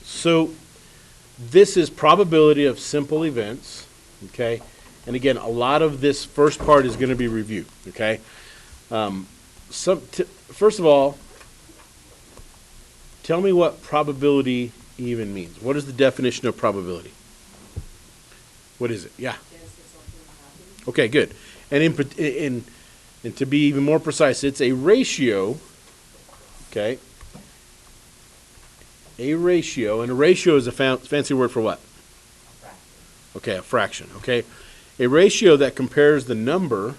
So this is probability of simple events, okay? And again, a lot of this first part is going to be review, okay? First of all, tell me what probability even means. What is the definition of probability? What is it? Yeah. Okay, good. And to be even more precise, it's a ratio, okay? A ratio, and a ratio is a fancy word for what? Okay, a fraction, okay? A ratio that compares the number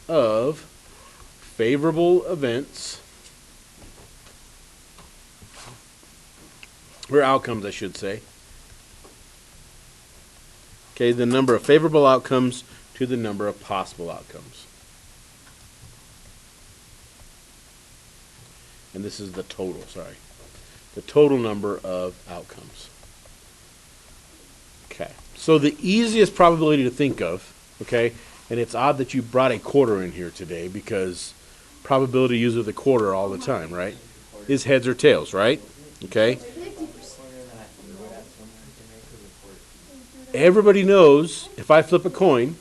of favorable events, or outcomes, I should say. Okay, the number of favorable outcomes to the number of possible outcomes. And this is the total, sorry. The total number of outcomes. Okay, so the easiest probability to think of, okay, and it's odd that you brought a quarter in here today because probability uses the quarter all the time, right? Is heads or tails, right? Okay. Everybody knows if I flip a coin,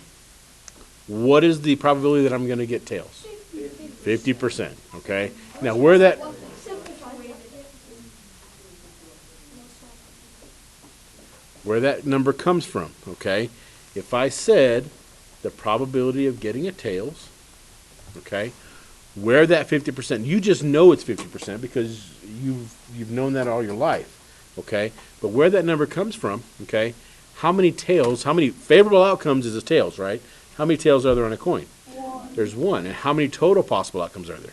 what is the probability that I'm going to get tails? 50%, okay? Now where that number comes from, okay? If I said the probability of getting a tails, okay, where that 50%, you just know it's 50% because you've known that all your life, okay? But where that number comes from, okay, how many favorable outcomes is a tails, right? How many tails are there on a coin? There's one. And how many total possible outcomes are there?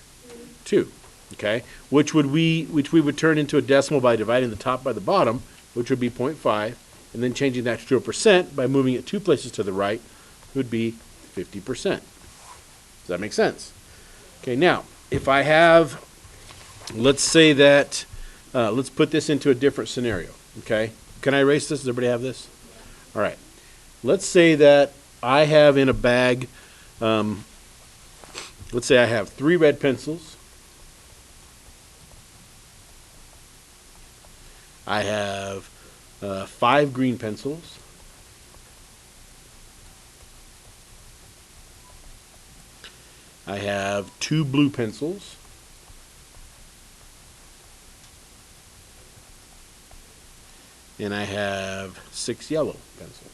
2, okay? Which we would turn into a decimal by dividing the top by the bottom, which would be 0.5, and then changing that to a percent by moving it 2 places to the right would be 50%. Does that make sense? Okay, now, if I have, let's say that, let's put this into a different scenario, okay? Can I erase this? Does everybody have this? All right. Let's say that I have in a bag, let's say I have 3 red pencils. I have 5 green pencils. I have 2 blue pencils. And I have 6 yellow pencils.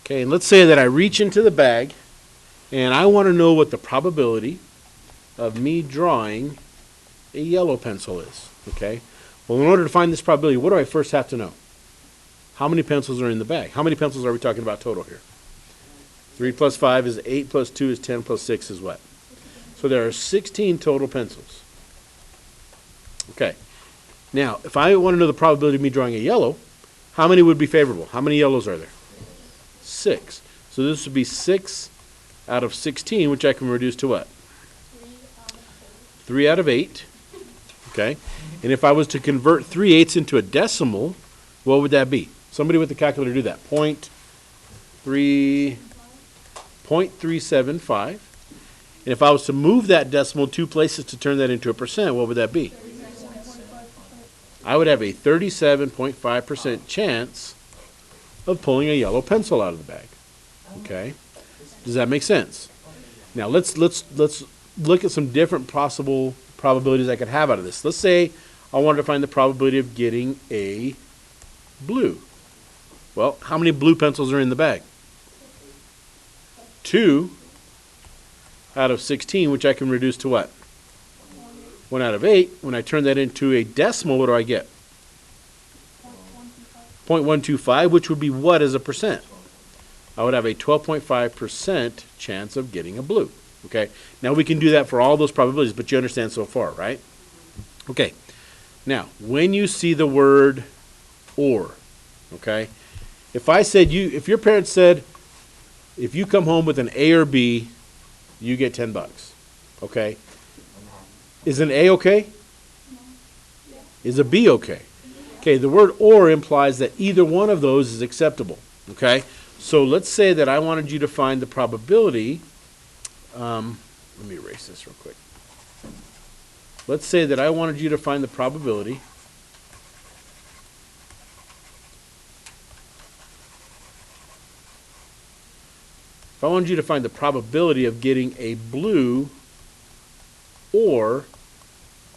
Okay, and let's say that I reach into the bag and I want to know what the probability of me drawing a yellow pencil is. Okay, well, in order to find this probability, what do I first have to know? How many pencils are in the bag? How many pencils are we talking about total here? 3 plus 5 is 8 plus 2 is 10 plus 6 is what? So there are 16 total pencils. Okay, now if I want to know the probability of me drawing a yellow, how many would be favorable? How many yellows are there? 6. So this would be 6 out of 16, which I can reduce to what? 3 out of 8. Okay, and if I was to convert 3/8 into a decimal, what would that be? Somebody with the calculator do that. 0.375. And if I was to move that decimal 2 places to turn that into a percent, what would that be? I would have a 37.5% chance of pulling a yellow pencil out of the bag. Okay? Does that make sense? Now let's look at some different possible probabilities I could have out of this. Let's say I wanted to find the probability of getting a blue. Well, how many blue pencils are in the bag? 2 out of 16, which I can reduce to what? 1 out of 8. When I turn that into a decimal, what do I get? 0.125, which would be what as a percent? I would have a 12.5% chance of getting a blue. Okay, now we can do that for all those probabilities, but you understand so far, right? Okay, now when you see the word or, okay, if your parents said, if you come home with an A or B, you get $10, okay? Is an A okay? Is a B okay? Okay, the word or implies that either one of those is acceptable. Okay, so let's say that I wanted you to find the probability. Let me erase this real quick. Let's say that I wanted you to find the probability if I wanted you to find the probability of getting a blue or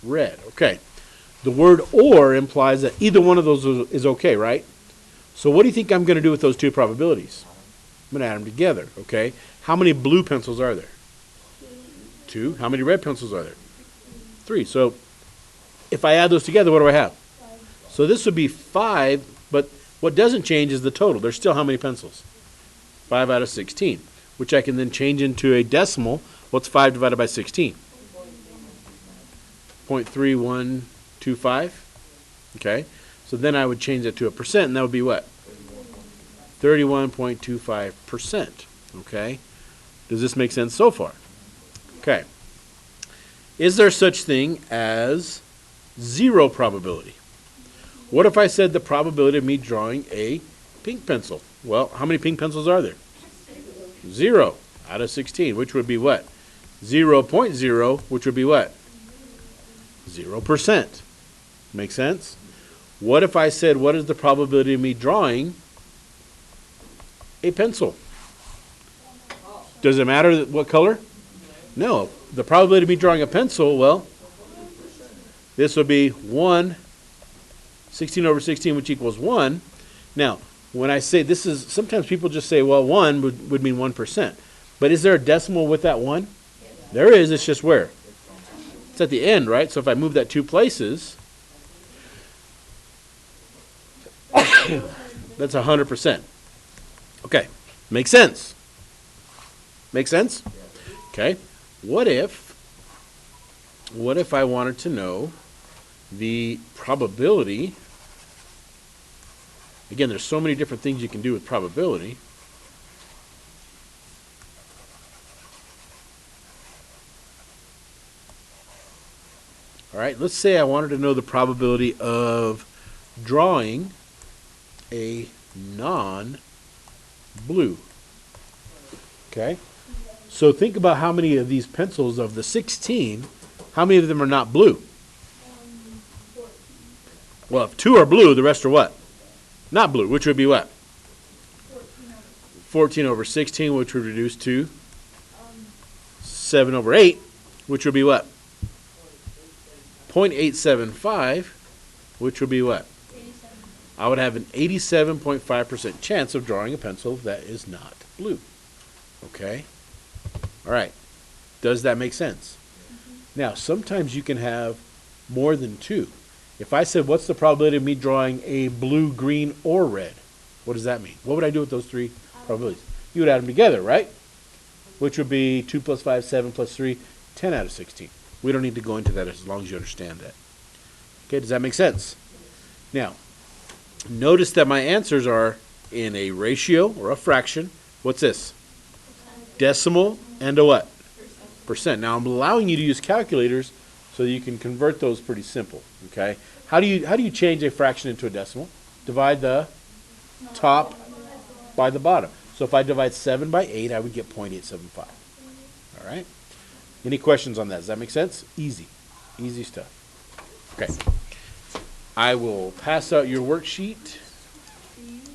red. Okay. The word or implies that either one of those is okay, right? So what do you think I'm going to do with those two probabilities? I'm going to add them together, okay? How many blue pencils are there? 2. How many red pencils are there? 3. So if I add those together, what do I have? 5. So this would be 5, but what doesn't change is the total. There's still how many pencils? 5 out of 16, which I can then change into a decimal. What's 5 divided by 16? 0.3125. Okay, so then I would change that to a percent, and that would be what? 31.25%. Okay, does this make sense so far? Okay, is there such thing as zero probability? What if I said the probability of me drawing a pink pencil? Well, how many pink pencils are there? 0 out of 16, which would be what? 0.0, which would be what? 0%. Make sense? What if I said, what is the probability of me drawing a pencil? Does it matter what color? No. The probability of me drawing a pencil, well, this would be 16 over 16, which equals 1. Now, when I say this is, sometimes people just say, well, 1 would mean 1%. But is there a decimal with that 1? There is. It's just where? It's at the end, right? So if I move that 2 places, that's 100%. Okay. Makes sense. Make sense? Okay. What if I wanted to know the probability? Again, there's so many different things you can do with probability. All right, let's say I wanted to know the probability of drawing a non-blue. Okay? So think about how many of these pencils of the 16, how many of them are not blue? 14. Well, if 2 are blue, the rest are what? Not blue, which would be what? 14 over 16, which would reduce to 7 over 8, which would be what? 0.875, which would be what? 87. I would have an 87.5% chance of drawing a pencil that is not blue. Okay? All right. Does that make sense? Now, sometimes you can have more than 2. If I said, what's the probability of me drawing a blue, green, or red? What does that mean? What would I do with those 3 probabilities? You would add them together, right? Which would be 2 plus 5, 7 plus 3, 10 out of 16. We don't need to go into that as long as you understand that. Okay, does that make sense? Now, notice that my answers are in a ratio or a fraction. What's this? Decimal and a what? Percent. Now, I'm allowing you to use calculators so you can convert those pretty simple. Okay? How do you change a fraction into a decimal? Divide the top by the bottom. So if I divide 7 by 8, I would get 0.875. All right? Any questions on that? Does that make sense? Easy. Easy stuff. Okay. I will pass out your worksheet.